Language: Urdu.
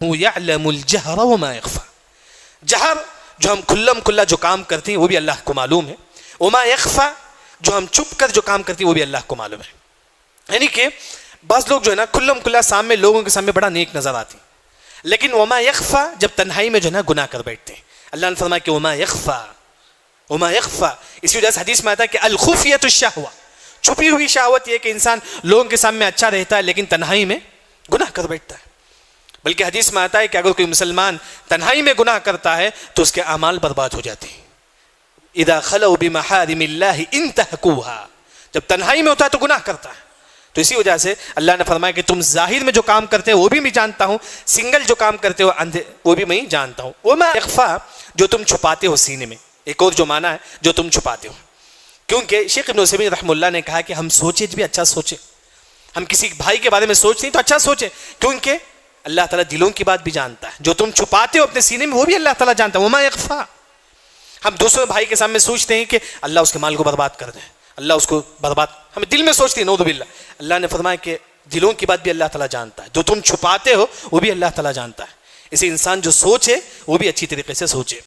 یعلم الجہر وما یخفی، جہر جو ہم کھلم کھلا جو کام کرتے ہیں وہ بھی اللہ کو معلوم ہے، وما یخفی جو ہم چھپ کر جو کام کرتے ہیں وہ بھی اللہ کو معلوم ہے۔ یعنی کہ بعض لوگ جو ہے نا کھلم کھلا سامنے لوگوں کے سامنے بڑا نیک نظر آتے ہیں، لیکن وما یخفی جب تنہائی میں جو ہے نا گناہ کر بیٹھتے ہیں۔ اللہ نے فرمایا کہ وما یخفی، اسی وجہ سے حدیث میں آتا ہے کہ الخفیۃ الشہوہ، چھپی ہوئی شہوت یہ کہ انسان لوگوں کے سامنے اچھا رہتا ہے لیکن تنہائی میں گناہ کر بیٹھتا ہے۔ بلکہ حدیث میں آتا ہے کہ اگر کوئی مسلمان تنہائی میں گناہ کرتا ہے تو اس کے اعمال برباد ہو جاتے ہیں۔ اذا خلوا بمحارم اللہ انتہکوها، جب تنہائی میں ہوتا ہے تو گناہ کرتا ہے۔ تو اسی وجہ سے اللہ نے فرمایا کہ تم ظاہر میں جو کام کرتے ہو وہ بھی میں جانتا ہوں، سنگل جو کام کرتے ہو وہ بھی میں جانتا ہوں۔ وما یخفی جو تم چھپاتے ہو سینے میں، ایک اور جو معنی ہے جو تم چھپاتے ہو۔ کیونکہ شیخ ابن عثیمین رحمہ اللہ نے کہا کہ ہم سوچے بھی اچھا سوچے، ہم کسی بھائی کے بارے میں سوچتے ہیں تو اچھا سوچے، کیونکہ اللہ تعالیٰ دلوں کی بات بھی جانتا ہے، جو تم چھپاتے ہو اپنے سینے میں وہ بھی اللہ تعالیٰ جانتا ہے۔ وما یخفی، ہم دوسرے بھائی کے سامنے سوچتے ہیں کہ اللہ اس کے مال کو برباد کر دے، اللہ اس کو برباد، ہم دل میں سوچتے ہیں نعوذ باللہ۔ اللہ نے فرمایا کہ دلوں کی بات بھی اللہ تعالیٰ جانتا ہے، جو تم چھپاتے ہو وہ بھی اللہ تعالیٰ جانتا ہے۔ اسے انسان جو سوچے وہ بھی اچھی طریقے سے سوچے۔